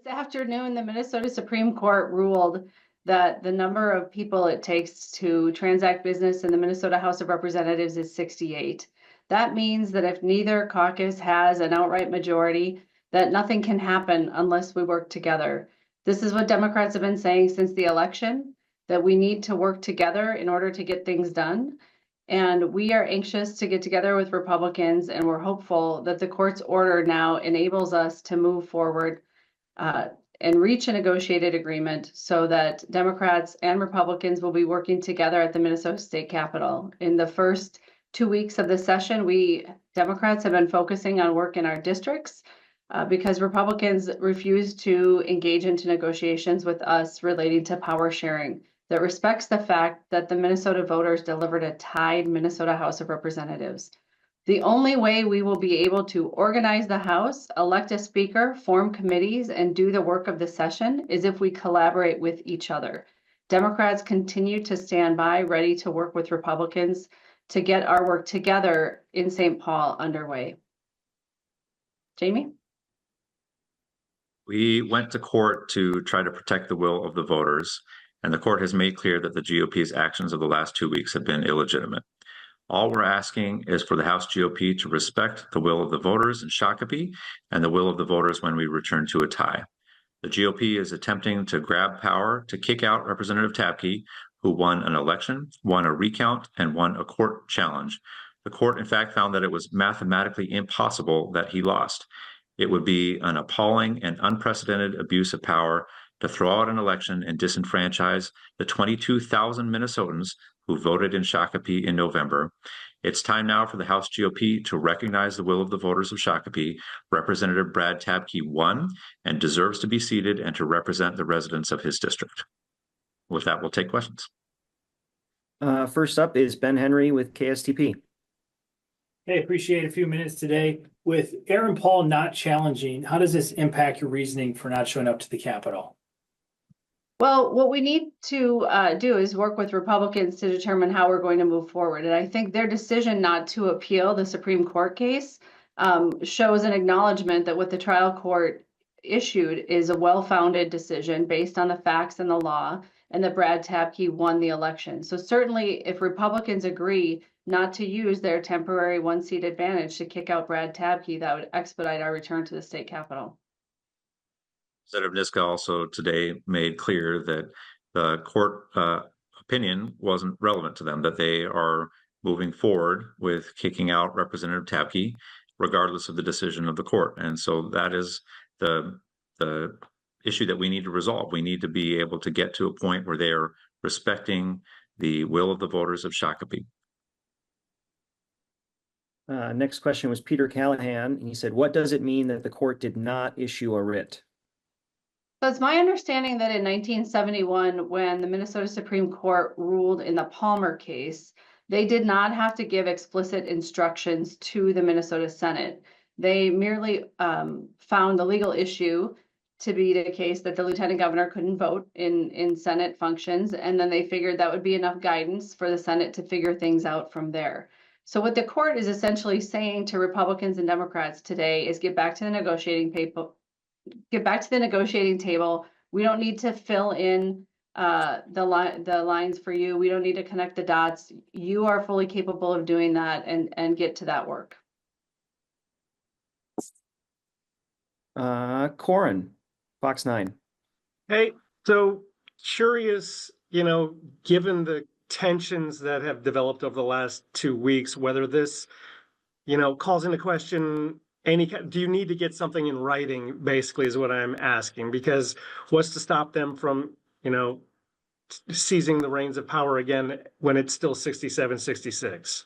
This afternoon, the Minnesota Supreme Court ruled that the number of people it takes to transact business in the Minnesota House of Representatives is 68. That means that if neither caucus has an outright majority, that nothing can happen unless we work together. This is what Democrats have been saying since the election, that we need to work together in order to get things done. And we are anxious to get together with Republicans, and we're hopeful that the court's order now enables us to move forward and reach a negotiated agreement so that Democrats and Republicans will be working together at the Minnesota State Capitol. In the first 2 weeks of the session, we Democrats have been focusing on work in our districts because Republicans refuse to engage into negotiations with us relating to power sharing that respects the fact that the Minnesota voters delivered a tied Minnesota House of Representatives. The only way we will be able to organize the House, elect a speaker, form committees, and do the work of the session is if we collaborate with each other. Democrats continue to stand by, ready to work with Republicans to get our work together in St. Paul underway. Jamie? We went to court to try to protect the will of the voters, and the court has made clear that the GOP's actions of the last 2 weeks have been illegitimate. All we're asking is for the House GOP to respect the will of the voters in Shakopee and the will of the voters when we return to a tie. The GOP is attempting to grab power to kick out Representative Tabke, who won an election, won a recount, and won a court challenge. The court, in fact, found that it was mathematically impossible that he lost. It would be an appalling and unprecedented abuse of power to throw out an election and disenfranchise the 22,000 Minnesotans who voted in Shakopee in November. It's time now for the House GOP to recognize the will of the voters of Shakopee. Representative Brad Tabke won and deserves to be seated and to represent the residents of his district. With that, we'll take questions. First up is Ben Henry with KSTP. Hey, appreciate a few minutes today. With Aaron Paul not challenging, how does this impact your reasoning for not showing up to the Capitol? Well, what we need to do is work with Republicans to determine how we're going to move forward. And I think their decision not to appeal the Supreme Court case shows an acknowledgement that what the trial court issued is a well-founded decision based on the facts and the law, and that Brad Tabke won the election. So certainly if Republicans agree not to use their temporary one-seat advantage to kick out Brad Tabke, that would expedite our return to the state capitol. Representative Niska also today made clear that the court opinion wasn't relevant to them, that they are moving forward with kicking out Representative Tabke, regardless of the decision of the court. And so that is the issue that we need to resolve. We need to be able to get to a point where they are respecting the will of the voters of Shakopee. Next question was Peter Callahan, and he said, what does it mean that the court did not issue a writ? So it's my understanding that in 1971, when the Minnesota Supreme Court ruled in the Palmer case, they did not have to give explicit instructions to the Minnesota Senate. They merely found the legal issue to be the case that the lieutenant governor couldn't vote in Senate functions, and then they figured that would be enough guidance for the Senate to figure things out from there. So what the court is essentially saying to Republicans and Democrats today is get back to the negotiating table. We don't need to fill in the lines for you. We don't need to connect the dots. You are fully capable of doing that and get to that work. Corin, Fox 9. Hey, so curious, given the tensions that have developed over the last 2 weeks, whether this, calls into question do you need to get something in writing, basically, is what I'm asking, because what's to stop them from, seizing the reins of power again when it's still 67-66?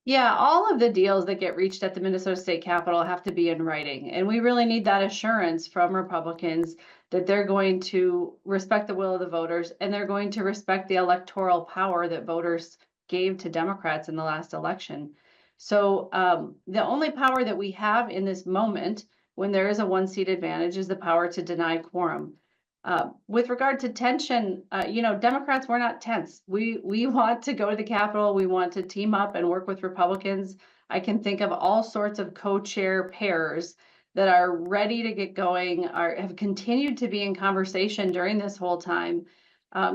Yeah, all of the deals that get reached at the Minnesota State Capitol have to be in writing. And we really need that assurance from Republicans that they're going to respect the will of the voters and they're going to respect the electoral power that voters gave to Democrats in the last election. So the only power that we have in this moment when there is a one-seat advantage is the power to deny quorum. With regard to tension, Democrats, we're not tense. We want to go to the Capitol. We want to team up and work with Republicans. I can think of all sorts of co-chair pairs that are ready to get going, have continued to be in conversation during this whole time.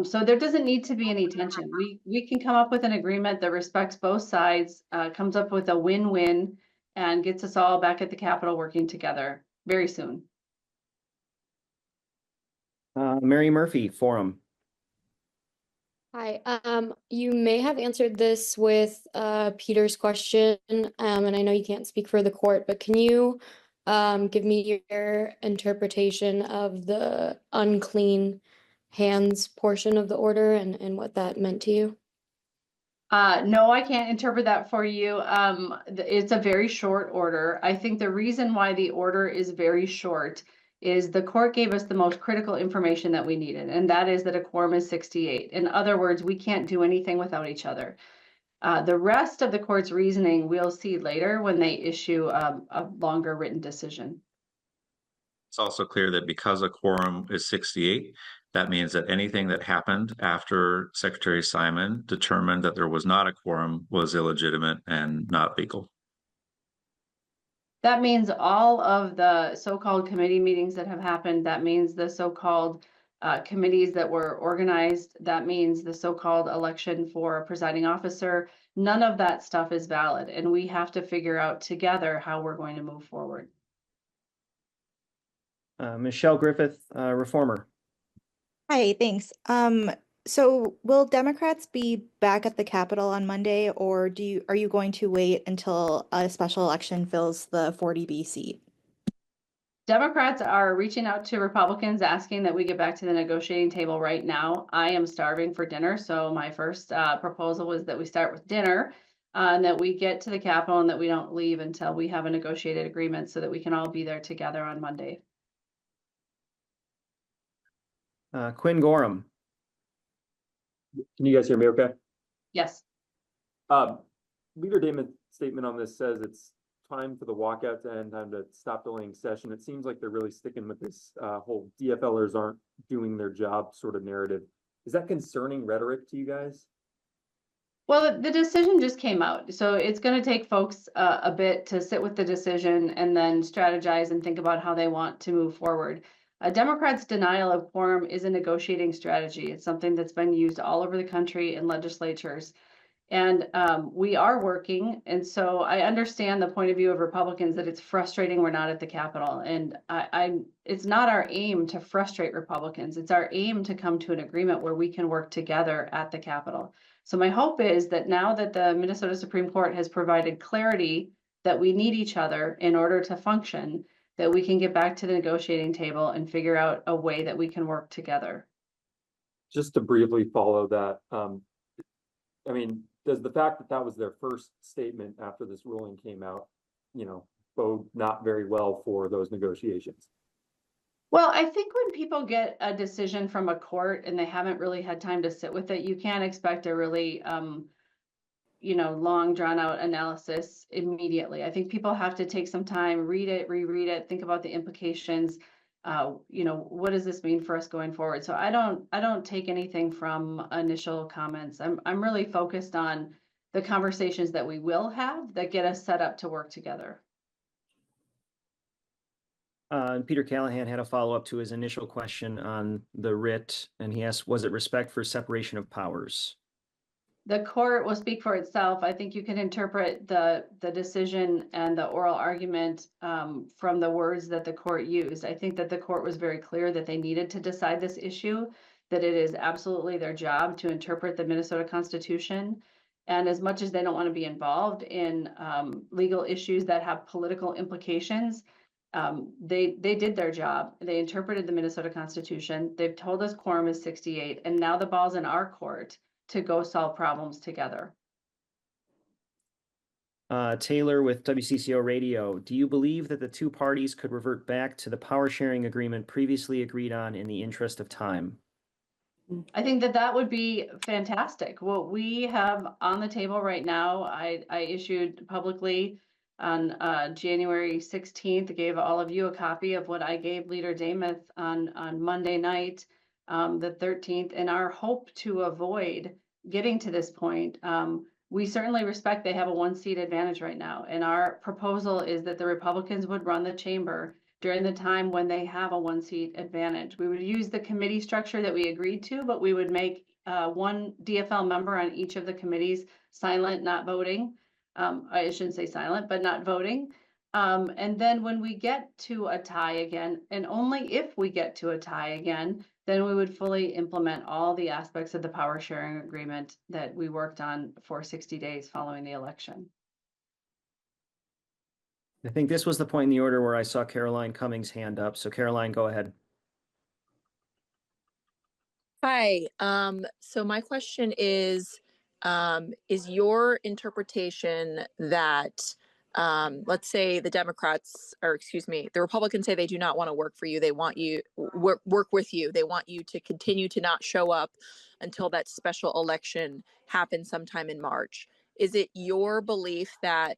So there doesn't need to be any tension. We can come up with an agreement that respects both sides, comes up with a win-win, and gets us all back at the Capitol working together very soon. Mary Murphy, Forum. Hi, you may have answered this with Peter's question, and I know you can't speak for the court, but can you give me your interpretation of the unclean hands portion of the order and what that meant to you? No, I can't interpret that for you. It's a very short order. I think the reason why the order is very short is the court gave us the most critical information that we needed, and that is that a quorum is 68. In other words, we can't do anything without each other. The rest of the court's reasoning we'll see later when they issue a longer written decision. It's also clear that because a quorum is 68, that means that anything that happened after Secretary Simon determined that there was not a quorum was illegitimate and not legal. That means all of the so-called committee meetings that have happened, that means the so-called committees that were organized, that means the so-called election for a presiding officer. None of that stuff is valid, and we have to figure out together how we're going to move forward. Michelle Griffith, Reformer. Hi, thanks. So will Democrats be back at the Capitol on Monday, or are you going to wait until a special election fills the 40B seat? Democrats are reaching out to Republicans asking that we get back to the negotiating table right now. I am starving for dinner, so my first proposal was that we start with dinner and that we get to the Capitol and that we don't leave until we have a negotiated agreement so that we can all be there together on Monday. Quinn Gorham. Can you guys hear me okay? Yes. Leader Damon's statement on this says it's time for the walkout to end, time to stop delaying session. It seems like they're really sticking with this whole DFLers aren't doing their job sort of narrative. Is that concerning rhetoric to you guys? Well, the decision just came out, so it's going to take folks a bit to sit with the decision and then strategize and think about how they want to move forward. Democrats' denial of quorum is a negotiating strategy. It's something that's been used all over the country in legislatures. And we are working. And so I understand the point of view of Republicans that it's frustrating we're not at the Capitol. And it's not our aim to frustrate Republicans. It's our aim to come to an agreement where we can work together at the Capitol. So my hope is that now that the Minnesota Supreme Court has provided clarity that we need each other in order to function, that we can get back to the negotiating table and figure out a way that we can work together. Just to briefly follow that, I mean, does the fact that that was their first statement after this ruling came out, bode not very well for those negotiations? Well, I think when people get a decision from a court and they haven't really had time to sit with it, you can't expect a really long drawn out analysis immediately. I think people have to take some time, read it, reread it, think about the implications. What does this mean for us going forward? So I don't take anything from initial comments. I'm really focused on the conversations that we will have that get us set up to work together. And Peter Callahan had a follow-up to his initial question on the writ, and he asked, was it respect for separation of powers? The court will speak for itself. I think you can interpret the decision and the oral argument from the words that the court used. I think that the court was very clear that they needed to decide this issue, that it is absolutely their job to interpret the Minnesota Constitution. And as much as they don't want to be involved in legal issues that have political implications, they did their job. They interpreted the Minnesota Constitution. They've told us quorum is 68, and now the ball's in our court to go solve problems together. Taylor with WCCO Radio. Do you believe that the two parties could revert back to the power sharing agreement previously agreed on in the interest of time? I think that would be fantastic. What we have on the table right now, I issued publicly on January 16th, gave all of you a copy of what I gave Leader Damath on Monday night, the 13th, and our hope to avoid getting to this point. We certainly respect they have a 1-seat advantage right now. And our proposal is that the Republicans would run the chamber during the time when they have a one-seat advantage. We would use the committee structure that we agreed to, but we would make one DFL member on each of the committees silent, not voting. I shouldn't say silent, but not voting. And then when we get to a tie again, and only if we get to a tie again, then we would fully implement all the aspects of the power sharing agreement that we worked on for 60 days following the election. I think this was the point in the order where I saw Caroline Cummings' hand up. So Caroline, go ahead. Hi, so my question is your interpretation that, let's say the Democrats, or excuse me, the Republicans say they do not want to work for you. They want you work with you. They want you to continue to not show up until that special election happens sometime in March. Is it your belief that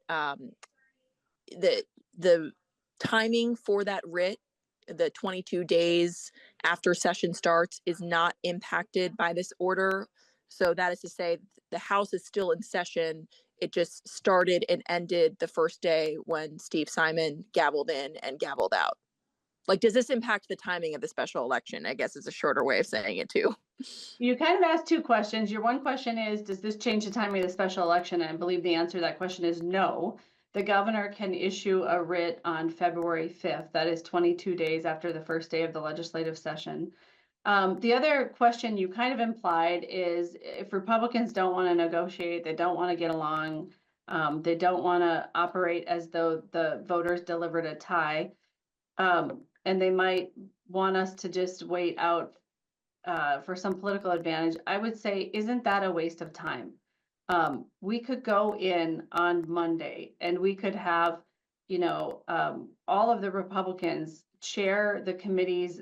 the timing for that writ, the 22 days after session starts, is not impacted by this order? So that is to say, the House is still in session. It just started and ended the first day when Steve Simon gavelled in and gavelled out. Like, does this impact the timing of the special election? I guess is a shorter way of saying it too. You kind of asked two questions. Your one question is, does this change the timing of the special election? And I believe the answer to that question is no. The governor can issue a writ on February 5th. That is 22 days after the first day of the legislative session. The other question you kind of implied is, if Republicans don't want to negotiate, they don't want to get along, they don't want to operate as though the voters delivered a tie, and they might want us to just wait out for some political advantage, I would say, isn't that a waste of time? We could go in on Monday and we could have, all of the Republicans chair the committees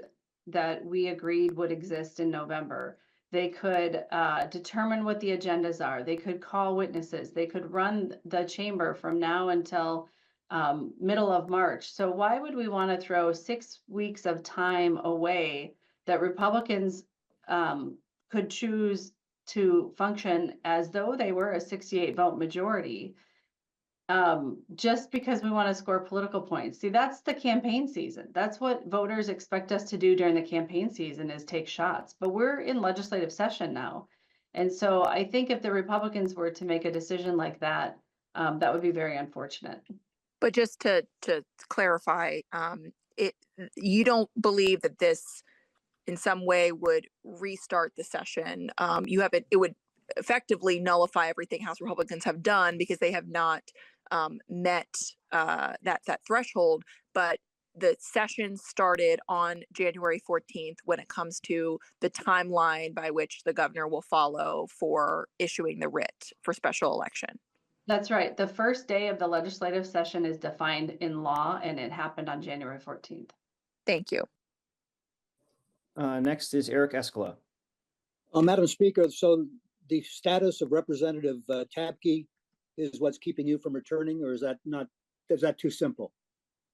that we agreed would exist in November. They could determine what the agendas are. They could call witnesses. They could run the chamber from now until middle of March. So why would we want to throw 6 weeks of time away that Republicans could choose to function as though they were a 68 vote majority, just because we want to score political points? See, that's the campaign season. That's what voters expect us to do during the campaign season, is take shots. But we're in legislative session now. And so I think if the Republicans were to make a decision like that, that would be very unfortunate. But just to clarify, you don't believe that this in some way would restart the session. It would effectively nullify everything House Republicans have done because they have not met that threshold. But the session started on January 14th when it comes to the timeline by which the governor will follow for issuing the writ for special election. That's right. The first day of the legislative session is defined in law, and it happened on January 14th. Thank you. Next is Eric Escala. Madam Speaker, so the status of Representative Tabke is what's keeping you from returning, or is that too simple?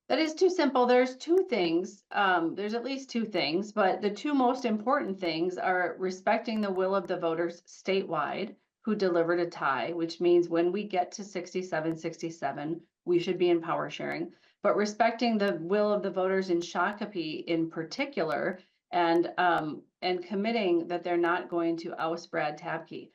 That is too simple. There's two things. There's at least two things, but the two most important things are respecting the will of the voters statewide who delivered a tie, which means when we get to 67, we should be in power sharing, but respecting the will of the voters in Shakopee in particular, and committing that they're not going to oust Brad Tabke.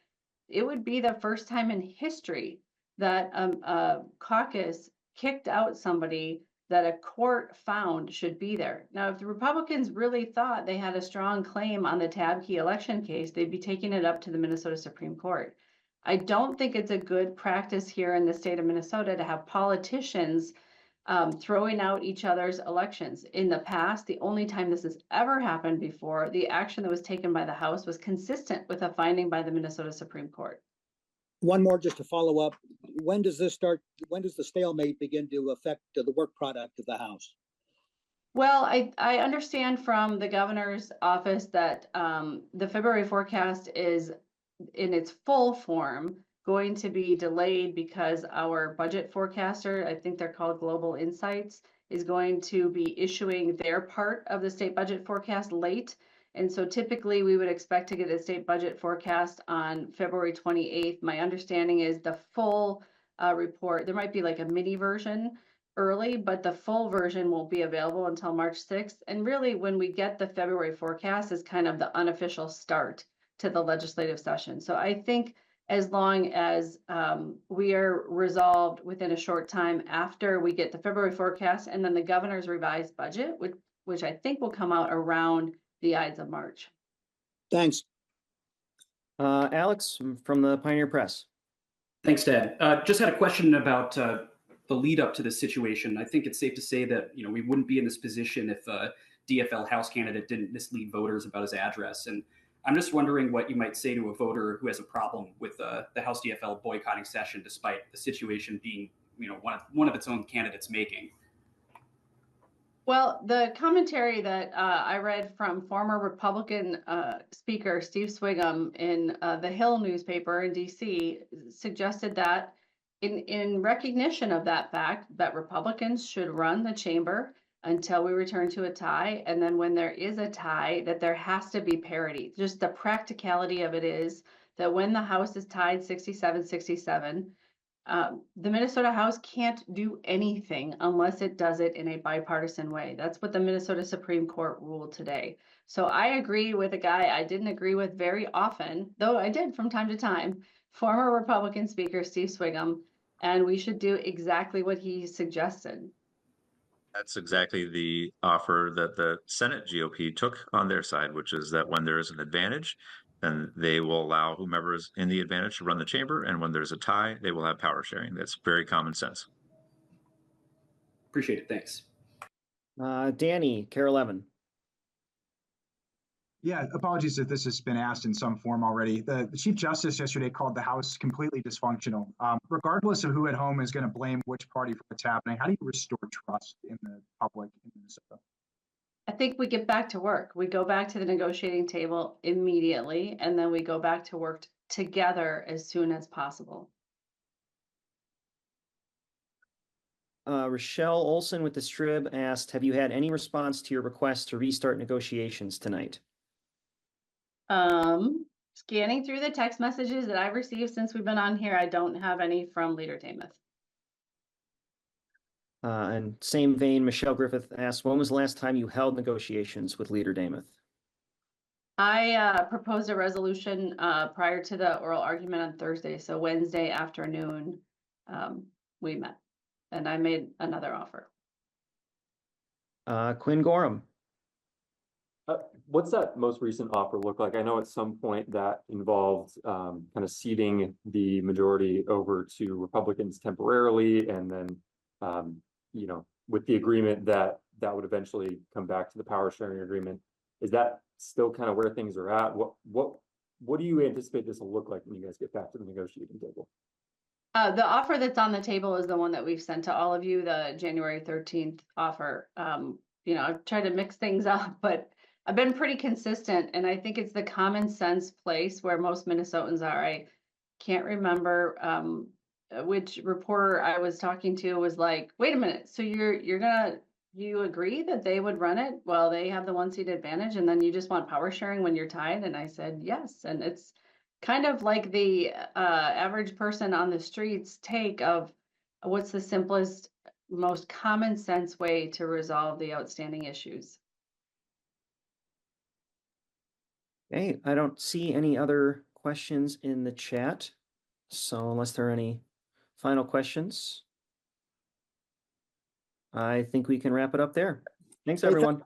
It would be the first time in history that a caucus kicked out somebody that a court found should be there. Now, if the Republicans really thought they had a strong claim on the Tabke election case, they'd be taking it up to the Minnesota Supreme Court. I don't think it's a good practice here in the state of Minnesota to have politicians throwing out each other's elections. In the past, the only time this has ever happened before, the action that was taken by the House was consistent with a finding by the Minnesota Supreme Court. One more just to follow up. When does this start? When does the stalemate begin to affect the work product of the House? Well, I understand from the governor's office that the February forecast is in its full form going to be delayed because our budget forecaster, I think they're called Global Insights, is going to be issuing their part of the state budget forecast late. And so typically we would expect to get a state budget forecast on February 28th. My understanding is the full report, there might be like a mini version early, but the full version won't be available until March 6th. And really, when we get the February forecast is kind of the unofficial start to the legislative session. So I think as long as we are resolved within a short time after we get the February forecast and then the governor's revised budget, which I think will come out around the Ides of March. Thanks. Alex from the Pioneer Press. Thanks, Ted. Just had a question about the lead up to this situation. I think it's safe to say that we wouldn't be in this position if a DFL House candidate didn't mislead voters about his address. And I'm just wondering what you might say to a voter who has a problem with the House DFL boycotting session, despite the situation being one of its own candidates making. Well, the commentary that I read from former Republican Speaker Steve Swigum in the Hill newspaper in DC suggested that in recognition of that fact that Republicans should run the chamber until we return to a tie. And then when there is a tie, that there has to be parity. Just the practicality of it is that when the House is tied 67-67, the Minnesota House can't do anything unless it does it in a bipartisan way. That's what the Minnesota Supreme Court ruled today. So I agree with a guy I didn't agree with very often, though I did from time to time, former Republican Speaker Steve Swigum, and we should do exactly what he suggested. That's exactly the offer that the Senate GOP took on their side, which is that when there is an advantage, then they will allow whomever is in the advantage to run the chamber. And when there's a tie, they will have power sharing. That's very common sense. Appreciate it. Thanks. Danny, Carol Evan. Yeah, apologies if this has been asked in some form already. The Chief Justice yesterday called the House completely dysfunctional. Regardless of who at home is going to blame which party for what's happening, how do you restore trust in the public in Minnesota? I think we get back to work. We go back to the negotiating table immediately, and then we go back to work together as soon as possible. Rochelle Olson with the Strib asked, have you had any response to your request to restart negotiations tonight? Scanning through the text messages that I've received since we've been on here, I don't have any from Leader Tamath. And same vein, Michelle Griffith asked, when was the last time you held negotiations with Leader Damath? I proposed a resolution prior to the oral argument on Thursday. So Wednesday afternoon, we met and I made another offer. Quinn Gorham. What's that most recent offer look like? I know at some point that involved kind of ceding the majority over to Republicans temporarily, and then with the agreement that would eventually come back to the power sharing agreement. Is that still kind of where things are at? What do you anticipate this will look like when you guys get back to the negotiating table? The offer that's on the table is the one that we've sent to all of you, the January 13th offer. I've tried to mix things up, but I've been pretty consistent, and I think it's the common sense place where most Minnesotans are. I can't remember which reporter I was talking to was like, wait a minute, so you agree that they would run it? Well, they have the 1-seat advantage, and then you just want power sharing when you're tied? And I said, yes. And it's kind of like the average person on the streets take of what's the simplest, most common sense way to resolve the outstanding issues. Okay, I don't see any other questions in the chat. So unless there are any final questions, I think we can wrap it up there. Thanks, everyone.